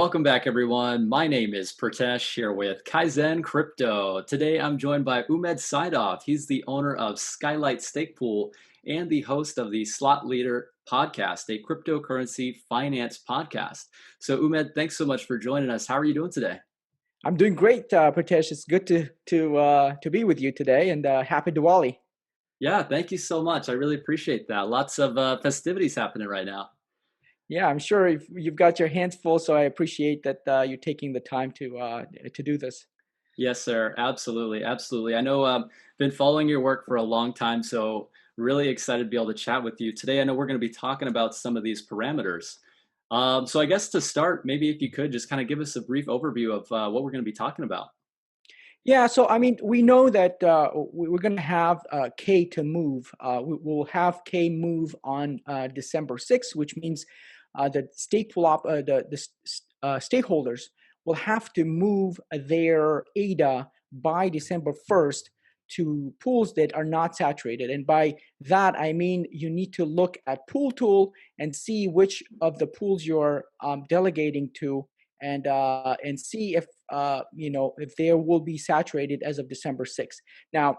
Welcome back, everyone. My name is Pritesh here with Kaizen Crypto. Today, I'm joined by Umed Saidov. He's the owner of Skylight StakePool and the host of the Slot Leader podcast, a cryptocurrency finance podcast. So, Umed, thanks so much for joining us. How are you doing today? I'm doing great, Pritesh. It's good to be with you today, and happy Diwali. Yeah, thank you so much. I really appreciate that. Lots of festivities happening right now. Yeah, I'm sure you've got your hands full, so I appreciate that you're taking the time to do this. Yes, sir. Absolutely. Absolutely. I know been following your work for a long time, so really excited to be able to chat with you. Today, I know we're going to be talking about some of these parameters. So I guess to start, maybe if you could just kind of give us a brief overview of what we're going to be talking about. Yeah, so I mean, we know that we're going to have K to move. We'll have K move on December 6th, which means the stakeholders will have to move their ADA by December 1st to pools that are not saturated. And by that, I mean you need to look at Pool Tool and see which of the pools you're delegating to, and see if if they will be saturated as of December 6th. Now,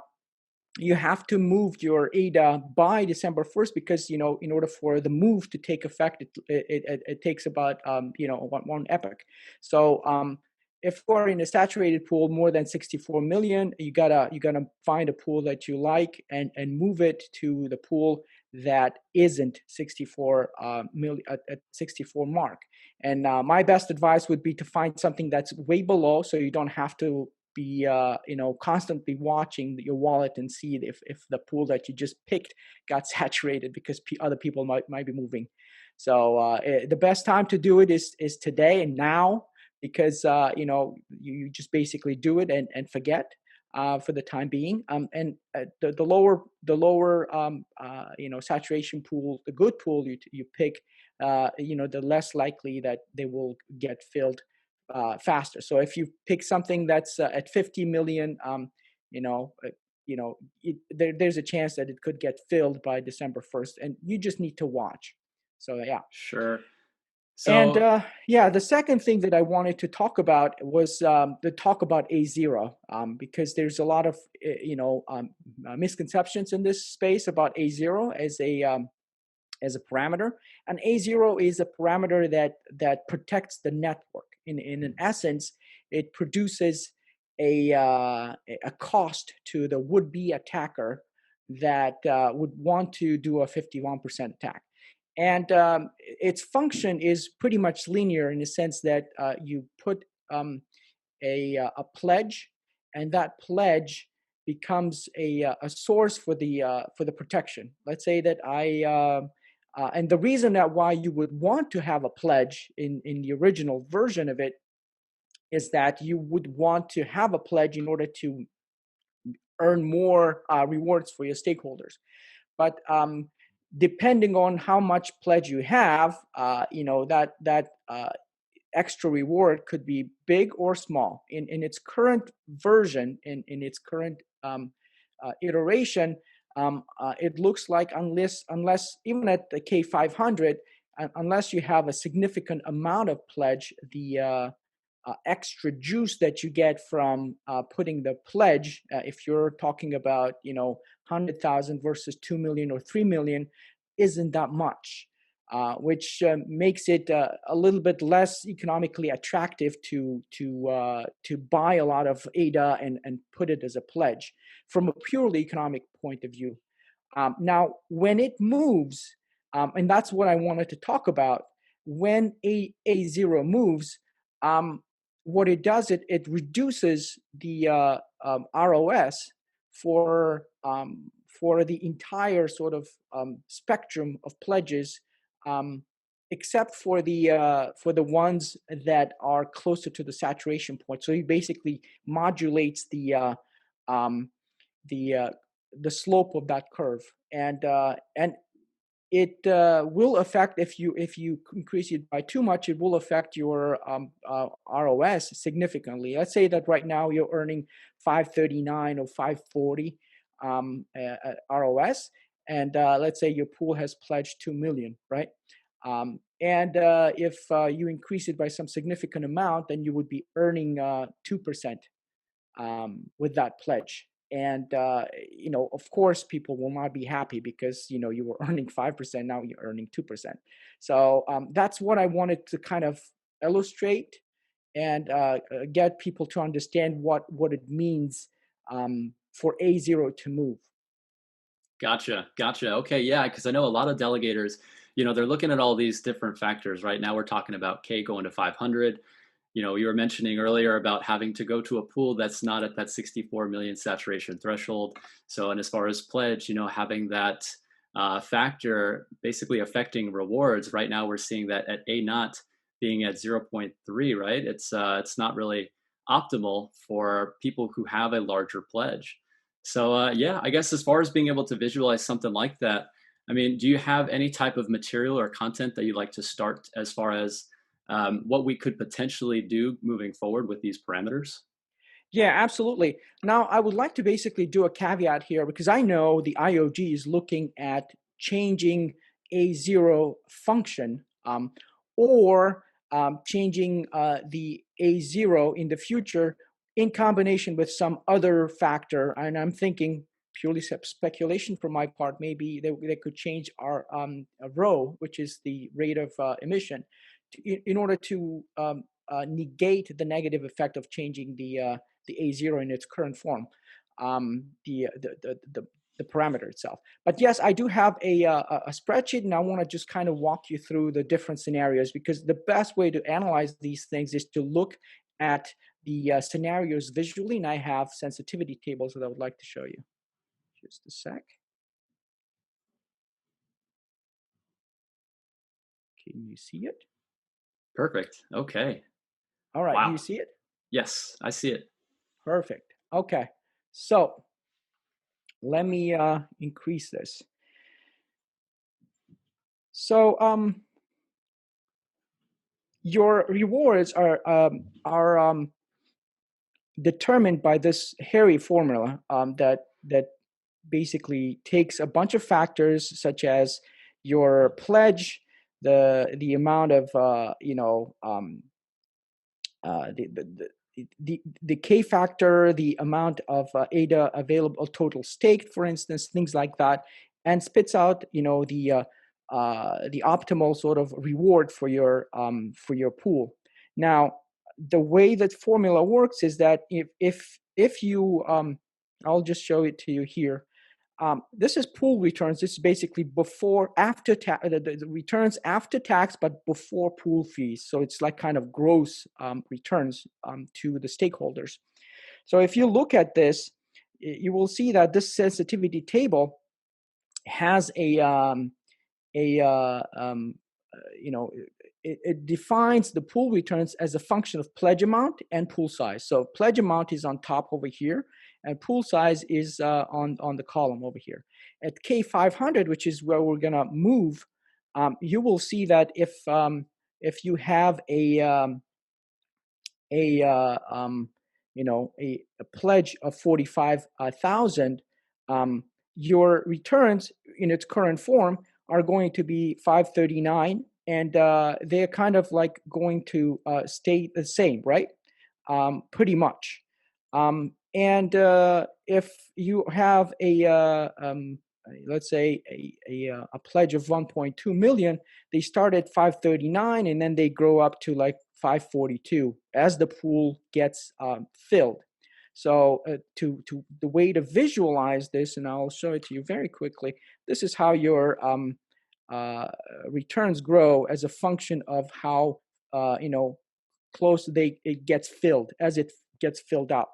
you have to move your ADA by December 1st because in order for the move to take effect, it takes about one epoch. So if you're in a saturated pool more than 64 million, you gotta find a pool that you like and move it to the pool that isn't 64 million at 64 mark. And my best advice would be to find something that's way below, so you don't have to be constantly watching your wallet and see if the pool that you just picked got saturated because other people might be moving. So the best time to do it is today and now, because you just basically do it and forget for the time being. And the lower saturation pool, the good pool you pick, the less likely that they will get filled faster. So if you pick something that's at 50 million, there's a chance that it could get filled by December 1st, and you just need to watch. So yeah. Sure. And So, the second thing that I wanted to talk about was the talk about A0, because there's a lot of misconceptions in this space about A0 as a parameter. And A0 is a parameter that protects the network. In an essence, it produces a cost to the would-be attacker that would want to do a 51% attack. And its function is pretty much linear in the sense that you put a pledge, and that pledge becomes a source for the protection. Let's say that and the reason that why you would want to have a pledge in the original version of it is that you would want to have a pledge in order to earn more rewards for your stakeholders. But depending on how much pledge you have, that extra reward could be big or small. In its current version, in its current iteration, it looks like unless even at the K500, unless you have a significant amount of pledge, the extra juice that you get from putting the pledge, if you're talking about 100,000 versus 2 million or 3 million, isn't that much. Which makes it a little bit less economically attractive to buy a lot of ADA and put it as a pledge from a purely economic point of view. Now, when it moves, and that's what I wanted to talk about, when A0 moves, what it does, it reduces the ROS for the entire sort of spectrum of pledges, except for the ones that are closer to the saturation point. So he basically modulates um, the slope of that curve, and it will affect, if you increase it by too much, it will affect your ROS significantly. Let's say that right now you're earning 539 or 540 ROS, and let's say your pool has pledged 2 million, right? And if you increase it by some significant amount, then you would be earning 2% with that pledge. And of course, people will not be happy because you were earning 5%, now you're earning 2%. So that's what I wanted to kind of illustrate and get people to understand what it means for A0 to move. Gotcha. Gotcha. Okay. Yeah. Because I know a lot of delegators, they're looking at all these different factors. Right now, we're talking about K going to 500. You were mentioning earlier about having to go to a pool that's not at that 64 million saturation threshold. So, and as far as pledge, having that factor basically affecting rewards. Right now, we're seeing that at A naught being at 0.3, right? It's not really optimal for people who have a larger pledge. So, yeah, I guess as far as being able to visualize something like that, I mean, do you have any type of material or content that you'd like to start as far as what we could potentially do moving forward with these parameters? Yeah, absolutely. Now, I would like to basically do a caveat here because I know the IOG is looking at changing A0 function or changing the A0 in the future in combination with some other factor. And I'm thinking purely speculation from my part, maybe they could change our rho, which is the rate of emission, in order to negate the negative effect of changing the A0 in its current form, the parameter itself. But yes, I do have a spreadsheet, and I want to just kind of walk you through the different scenarios because the best way to analyze these things is to look at the scenarios visually, and I have sensitivity tables that I would like to show you. Just a sec. Can you see it? Perfect. Okay. All right. Do you Wow. see it? Yes, I see it. Perfect. Okay. So let me increase this. So your rewards are determined by this hairy formula that basically takes a bunch of factors such as your pledge, the amount of the K factor, the amount of ADA available total staked, for instance, things like that, and spits out the optimal sort of reward for your pool. Now, the way that formula works is that if you I'll just show it to you here. This is pool returns. This is basically after tax, the returns after tax, but before pool fees. So it's like kind of gross returns to the stakeholders. So if you look at this, you will see that this sensitivity table has it defines the pool returns as a function of pledge amount and pool size. So pledge amount is on top over here, and pool size is on the column over here. At K500, which is where we're gonna move, you will see that if you have a pledge of 45,000, your returns in its current form are going to be 539, and they're kind of like going to stay the same, right? Pretty much. And if you have let's say a pledge of 1.2 million, they start at 539 and then they grow up to like 542 as the pool gets filled. So to the way to visualize this, and I'll show it to you very quickly, this is how your returns grow as a function of how close it gets filled as it gets filled out.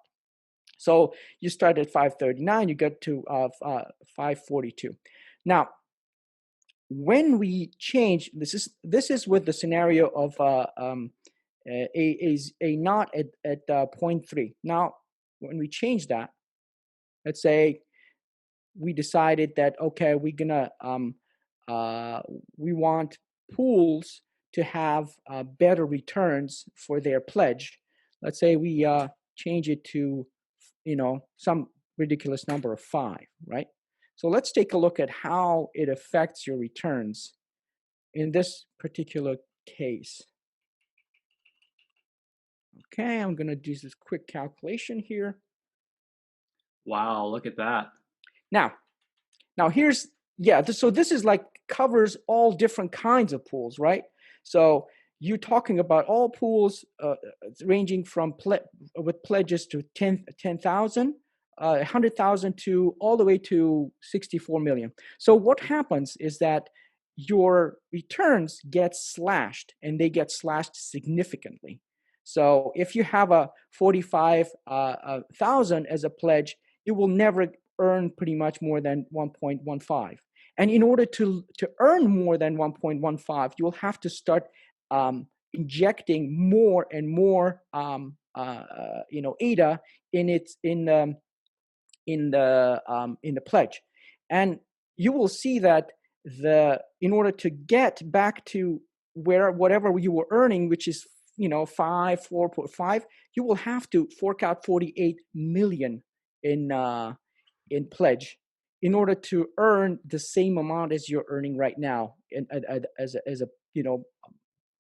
So you start at 539, you get to 542. Now, when we change, this is with the scenario of a knot at 0.3. Now, when we change that, let's say we decided that okay, we're gonna we want pools to have better returns for their pledge. Let's say we change it to some ridiculous number of 5, right? So let's take a look at how it affects your returns in this particular case. Okay, I'm going to do this quick calculation here. Wow, look at that. Now here's, yeah, so this is like covers all different kinds of pools, right? So you're talking about all pools ranging from with pledges to 10,000, 100,000 to all the way to 64 million. So what happens is that your returns get slashed, and they get slashed significantly. So if you have a 45,000 as a pledge, it will never earn pretty much more than 1.15. And in order to earn more than 1.15, you will have to start injecting more and more ADA in the pledge. And you will see that in order to get back to whatever you were earning, which is 4.5, you will have to fork out 48 million in pledge in order to earn the same amount as you're earning right now as a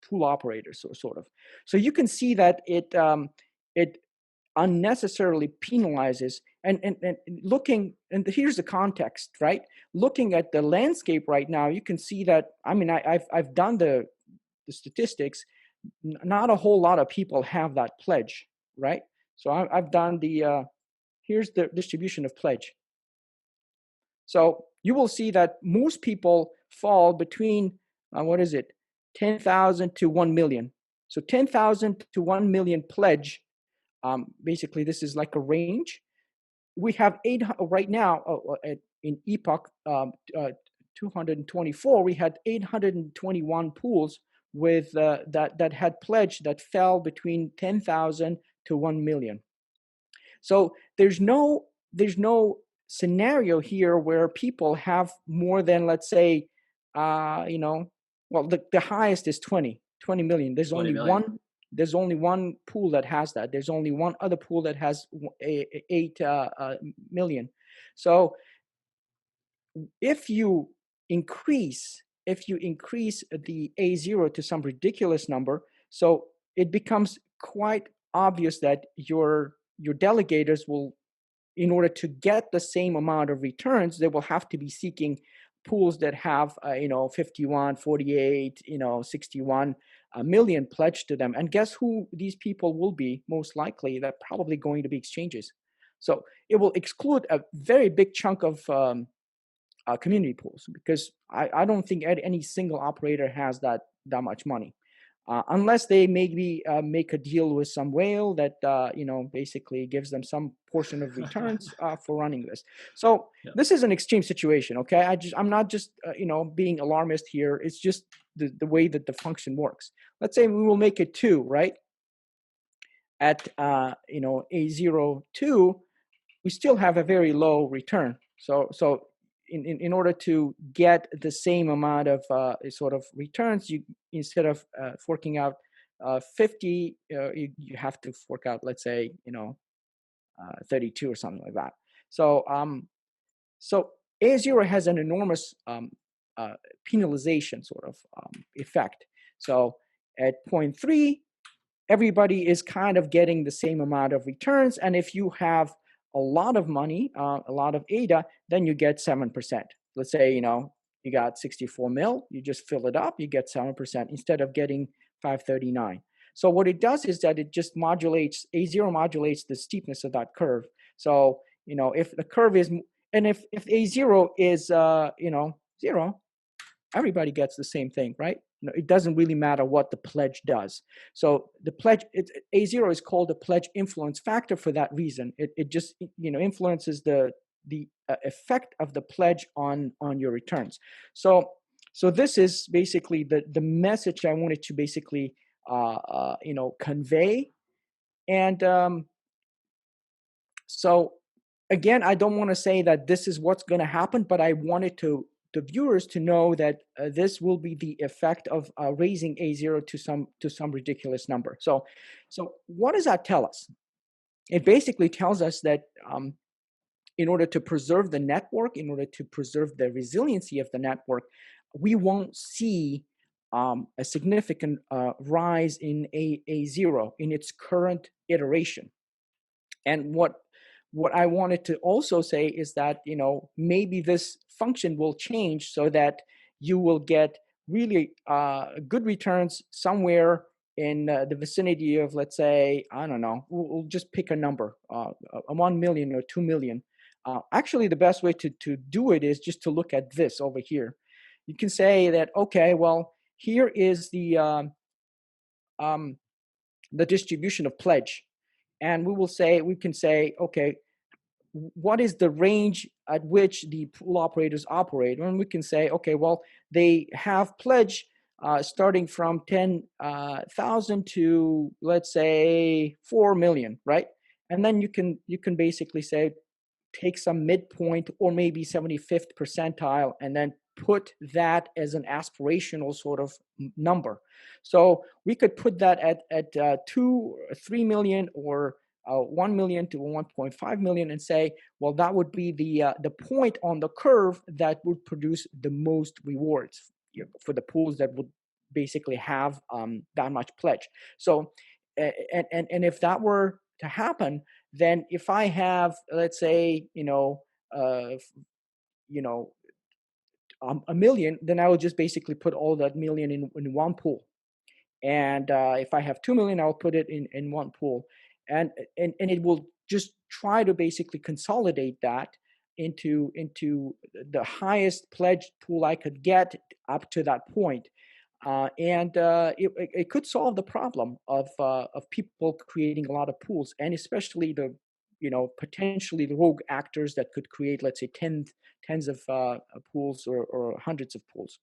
pool operator, sort of. So you can see that it unnecessarily penalizes, and looking, and here's the context, right? Looking at the landscape right now, you can see that, I mean, I've done the statistics. Not a whole lot of people have that pledge, right? So I've done here's the distribution of pledge. So you will see that most people fall between, 10,000 to 1 million. So 10,000 to 1 million pledge. Basically, this is like a range. We have right now in Epoch 224. We had 821 pools with that had pledged that fell between 10,000 to 1 million. So there's no scenario here where people have more than, let's say, the highest is 20 million. There's only one pool that has that. There's only one other pool that has 8 million. So if you increase the A0 to some ridiculous number, so it becomes quite obvious that your delegators will, in order to get the same amount of returns, they will have to be seeking pools that have 51, 48, 61 million pledged to them. And guess who these people will be? Most likely, they're probably going to be exchanges. So it will exclude a very big chunk of community pools, because I don't think any single operator has that much money. Unless they maybe make a deal with some whale that basically gives them some portion of returns for running this. So This is an extreme situation. Okay, I'm not just being alarmist here. It's just the way that the function works. Let's say we will make it 2, right? At A0 2, we still have a very low return. So in order to get the same amount of sort of returns, you, instead of forking out 50, you have to fork out, let's say, 32 or something like that. So so A0 has an enormous penalization sort of effect. So at 0.3, everybody is kind of getting the same amount of returns, and if you have a lot of money, a lot of ADA, then you get 7%. Let's say, you got 64 mil, you just fill it up, you get 7% instead of getting 539. So what it does is that it just modulates, A0 modulates the steepness of that curve. So, if the curve is, and if A0 is, 0, everybody gets the same thing, right? It doesn't really matter what the pledge does. So the pledge, A0 is called the pledge influence factor for that reason. It just influences the effect of the pledge on your returns. So this is basically the message I wanted to basically convey. And so again, I don't want to say that this is what's going to happen, but I wanted the viewers to know that this will be the effect of raising A0 to some ridiculous number. So what does that tell us? It basically tells us that in order to preserve the network, in order to preserve the resiliency of the network, we won't see a significant rise in A0 in its current iteration. And what I wanted to also say is that, maybe this function will change so that you will get really good returns somewhere in the vicinity of, let's say, I don't know, we'll just pick a number, 1 million or 2 million. Actually, the best way to do it is just to look at this over here. You can say that, okay, well, here is um, the distribution of pledge. And we can say, okay, what is the range at which the pool operators operate? And we can say, okay, well, they have pledge starting from 10,000 to, let's say, 4 million, right? And then you can basically say, take some midpoint or maybe 75th percentile and then put that as an aspirational sort of number. So we could put that at 2 or 3 million or 1 million to 1.5 million and say, well, that would be the point on the curve that would produce the most rewards for the pools that would basically have that much pledge. So, and if that were to happen, then if I have, let's say, uh, you know, a million, then I will just basically put all that million in one pool. And if I have 2 million, I'll put it in one pool, and it will just try to basically consolidate that into the highest pledged pool I could get up to that point. And it could solve the problem of people creating a lot of pools, and especially the potentially the rogue actors that could create, let's say, tens of pools or hundreds of pools.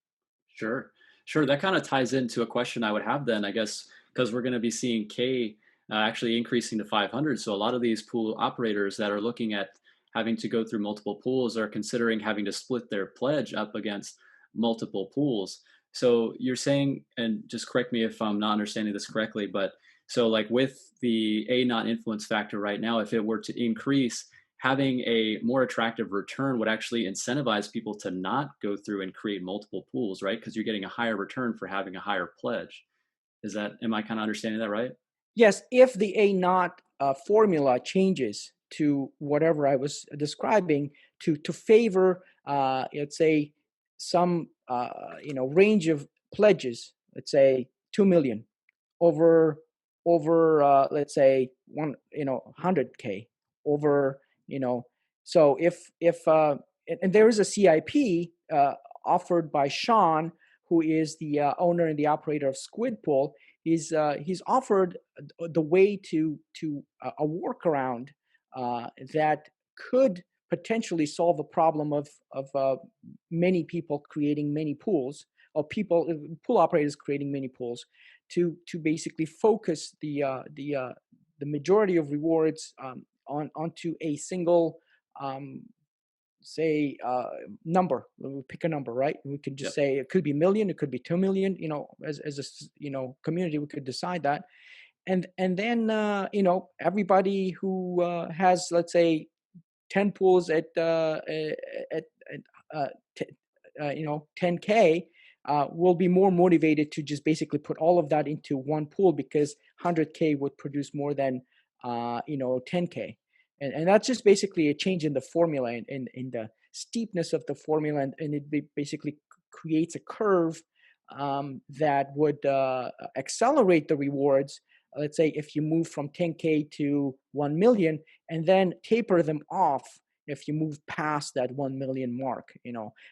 Sure. Sure. That kind of ties into a question I would have then, I guess, because we're going to be seeing K actually increasing to 500. So a lot of these pool operators that are looking at having to go through multiple pools are considering having to split their pledge up against multiple pools. So you're saying, and just correct me if I'm not understanding this correctly, but so like with the A not influence factor right now, if it were to increase, having a more attractive return would actually incentivize people to not go through and create multiple pools, right? Because you're getting a higher return for having a higher pledge. Am I kind of understanding that right? Yes, if the A naught formula changes to whatever I was describing to favor, let's say, some range of pledges, let's say 2 million over let's say 100K over, so if and there is a CIP offered by Sean, who is the owner and the operator of Squid Pool. He's offered the way to a workaround that could potentially solve a problem of many people creating many pools, or pool operators creating many pools, to basically focus the majority of rewards onto a single, say, number. We pick a number, right? We can just Yep. say it could be million, it could be 2 million. As a community, we could decide that, and then everybody who has, let's say, 10 pools at uh, t- 10K will be more motivated to just basically put all of that into one pool, because 100K would produce more than 10K. And that's just basically a change in the formula, in the steepness of the formula, and it basically creates a curve that would accelerate the rewards. Let's say if you move from 10K to 1 million, and then taper them off if you move past that 1 million mark.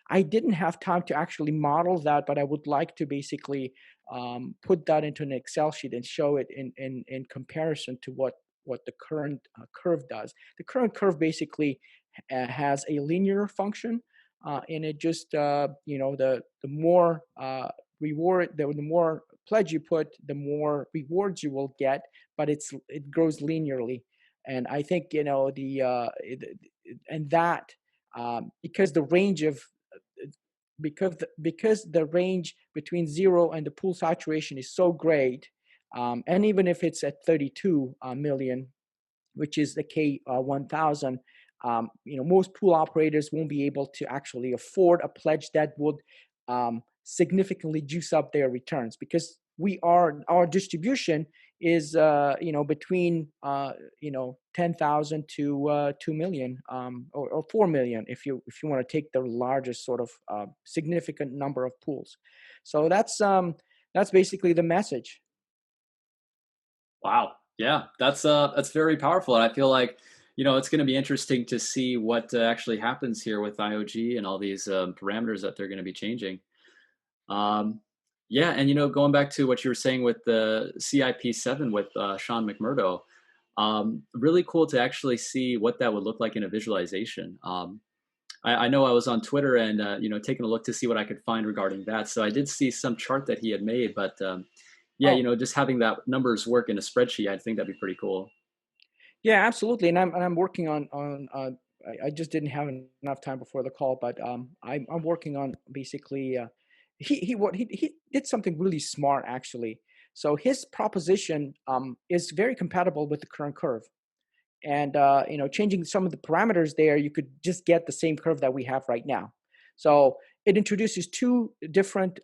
I didn't have time to actually model that, but I would like to basically put that into an Excel sheet and show it in comparison to what the current curve does. The current curve basically has a linear function, and it just the more the more pledge you put, the more rewards you will get, but it grows linearly. And I think and that because the range of because the range between 0 and the pool saturation is so great, and even if it's at 32 million, which is the K1000, most pool operators won't be able to actually afford a pledge that would significantly juice up their returns, because our distribution is between 10,000 to 2 million, or 4 million if you want to take the largest sort of significant number of pools. So that's basically the message. Wow. Yeah, that's very powerful, and I feel like it's going to be interesting to see what actually happens here with IOG and all these parameters that they're going to be changing. Um, yeah, and going back to what you were saying with the CIP7 with Sean McMurdo, really cool to actually see what that would look like in a visualization. I know I was on Twitter and taking a look to see what I could find regarding that. So I did see some chart that he had made, but yeah, Oh, just having that numbers work in a spreadsheet, I think that'd be pretty cool. yeah, absolutely. And I'm working on I just didn't have enough time before the call, but I'm working on basically he did something really smart actually. So his proposition is very compatible with the current curve. And changing some of the parameters there, you could just get the same curve that we have right now. So it introduces two different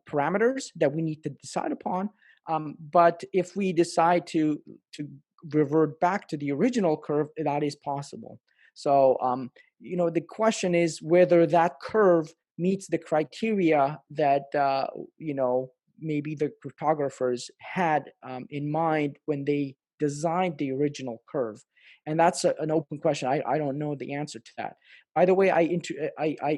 parameters that we need to decide upon. But if we decide to revert back to the original curve, that is possible. So the question is whether that curve meets the criteria that maybe the cryptographers had in mind when they designed the original curve. And that's an open question. I don't know the answer to that. By the way, I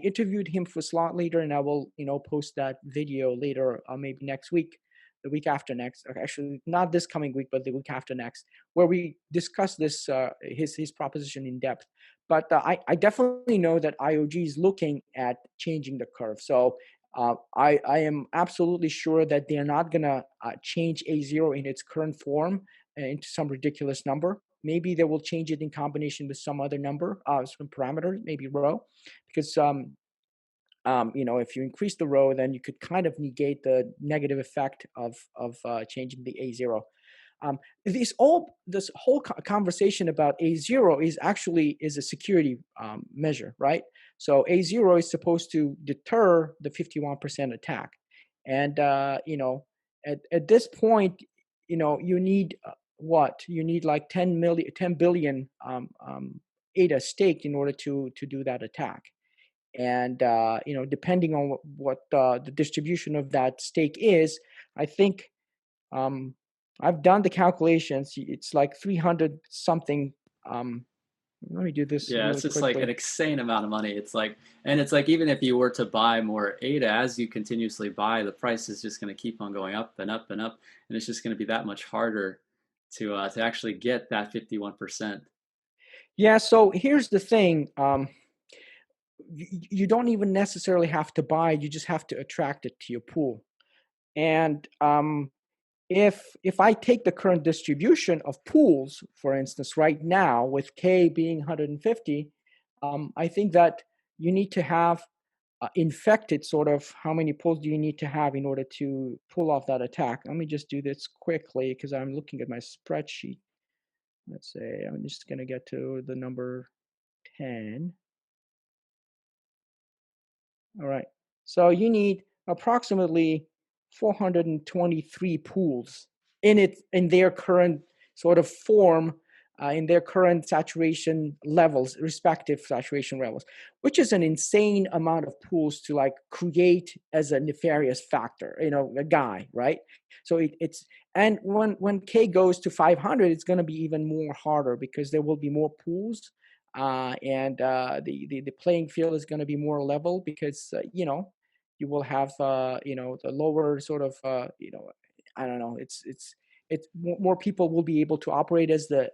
interviewed him for Slot Leader, and I will post that video later, maybe next week, the week after next. Actually, not this coming week, but the week after next, where we discuss this his proposition in depth. But I definitely know that IOG is looking at changing the curve. So I am absolutely sure that they're not going to change A0 in its current form into some ridiculous number. Maybe they will change it in combination with some other number, some parameter, maybe rho, because if you increase the rho, then you could kind of negate the negative effect of changing the A0. This whole conversation about A0 is a security measure, right? So A0 is supposed to deter the 51% attack, and at this point, you need what? You need like 10 billion ADA staked in order to do that attack. And depending on what the distribution of that stake is, I think um, I've done the calculations. It's like 300 something. Let me do this Yeah, really it's just like an quickly. insane amount of money. It's like even if you were to buy more ADA, as you continuously buy, the price is just going to keep on going up and up and up, and it's just going to be that much harder to actually get that 51%. Yeah. So here's the thing. You don't even necessarily have to buy. You just have to attract it to your pool. And if I take the current distribution of pools, for instance, right now with K being 150, I think that you need to have infected sort of how many pulls do you need to have in order to pull off that attack. Let me just do this quickly because I'm looking at my spreadsheet. Let's say I'm just going to get to the number 10. All right. So you need approximately 423 pools in their current sort of form, in their current saturation levels, respective saturation levels, which is an insane amount of pools to like create as a nefarious factor, a guy, right? So it's and when K goes to 500, it's going to be even more harder because there will be more pools, and the playing field is going to be more level because you will have the lower sort of I don't know, it's more people will be able to operate as the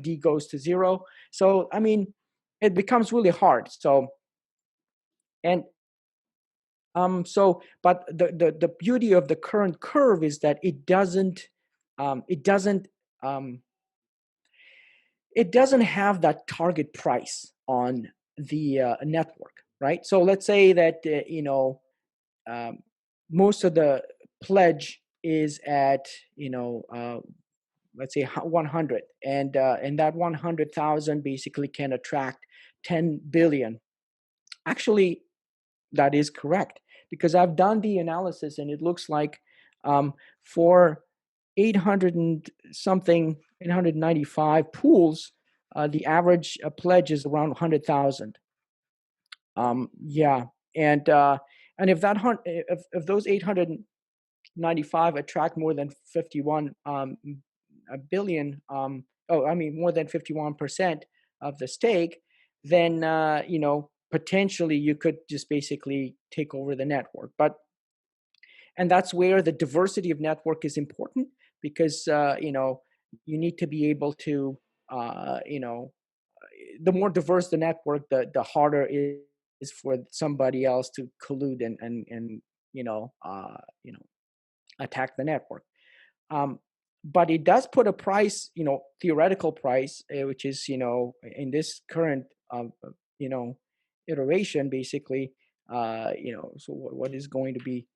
D goes to zero. So I mean, it becomes really hard. So and but the beauty of the current curve is that um, it doesn't have that target price on the network, right? So let's say that um, most of the pledge is at let's say 100, and that 100,000 basically can attract 10 billion. Actually, That is correct, because I've done the analysis and it looks like for 800 and something, 895 pools, the average pledge is around 100,000. Yeah, and if if those 895 attract more than 51 a billion, more than 51% of the stake, then potentially you could just basically take over the network. And that's where the diversity of network is important, because you need to be able to the more diverse the network, the harder it is for somebody else to collude and attack the network. But it does put a price, theoretical price, which is in this current iteration, basically, so what is going to be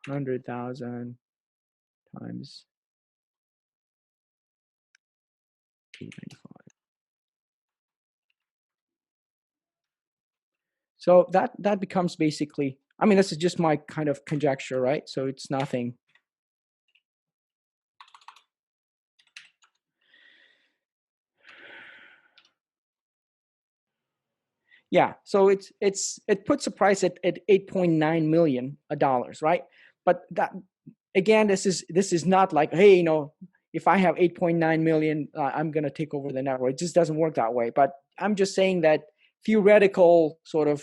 100,000 times 895. So that becomes basically, I mean, this is just my kind of conjecture, right? So it's nothing. Yeah, so it puts a price at $8.9 million, right? But that, again, this is not like, hey, if I have 8.9 million, I'm going to take over the network. It just doesn't work that way. But I'm just saying that theoretical sort of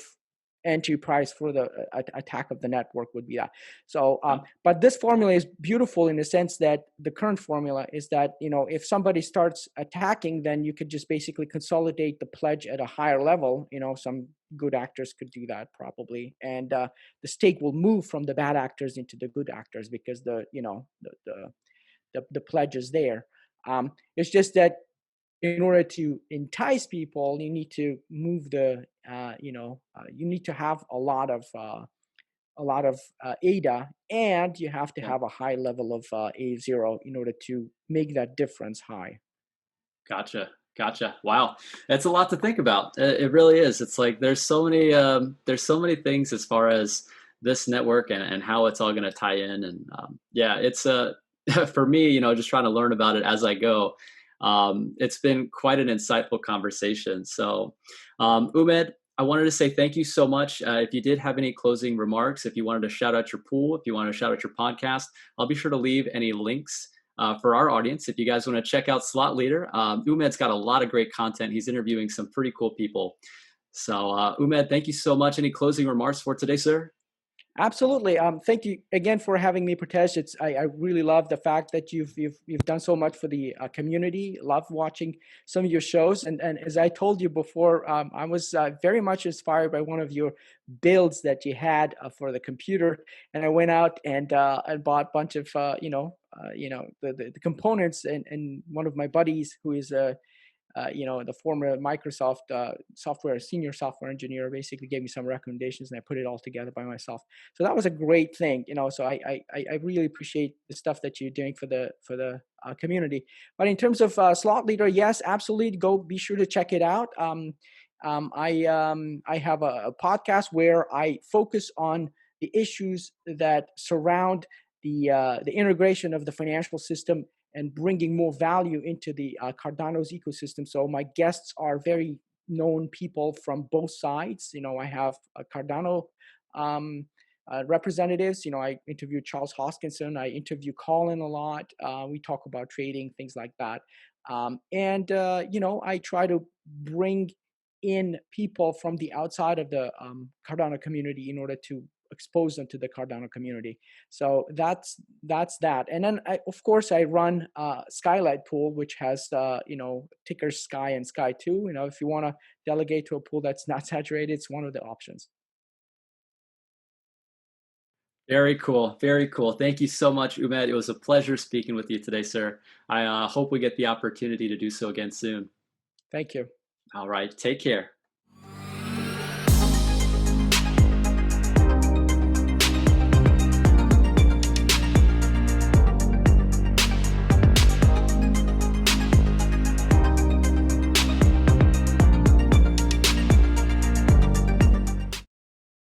entry price for the attack of the network would be that. So, but this formula is beautiful in the sense that the current formula is that, if somebody starts attacking, then you could just basically consolidate the pledge at a higher level. Some good actors could do that probably. And the stake will move from the bad actors into the good actors, because the pledge is there. It's just that in order to entice people, you need to move you need to have a lot of ADA, and you have to have a high level of A0 in order to make that difference high. Gotcha. Wow, that's a lot to think about. It really is. It's like there's so many things as far as this network and how it's all going to tie in. And yeah, it's for me, just trying to learn about it as I go. It's been quite an insightful conversation. So, Umed, I wanted to say thank you so much. If you did have any closing remarks, if you wanted to shout out your pool, if you want to shout out your podcast, I'll be sure to leave any links for our audience. If you guys want to check out Slot Leader, Umed's got a lot of great content. He's interviewing some pretty cool people. So, Umed, thank you so much. Any closing remarks for today, sir? Absolutely. Thank you again for having me, Pritesh. I really love the fact that you've done so much for the community. Love watching some of your shows, and as I told you before, I was very much inspired by one of your builds that you had for the computer, and I went out and bought a bunch of the components, and one of my buddies who is the former Microsoft senior software engineer, basically gave me some recommendations, and I put it all together by myself. So that was a great thing, So I really appreciate the stuff that you're doing for the community. But in terms of Slot Leader, yes, absolutely, be sure to check it out. I have a podcast where I focus on the issues that surround the integration of the financial system and bringing more value into the Cardano's ecosystem. So my guests are very known people from both sides. I have Cardano representatives. I interview Charles Hoskinson. I interview Colin a lot. We talk about trading, things like that. I try to bring in people from the outside of the Cardano community in order to expose them to the Cardano community. So that's that. And then of course I run Skylight pool, which has tickers Sky and Sky 2. If you want to delegate to a pool that's not saturated, it's one of the options. Very cool. Very cool. Thank you so much, Umed. It was a pleasure speaking with you today, sir. I hope we get the opportunity to do so again soon. Thank you. All right. Take care.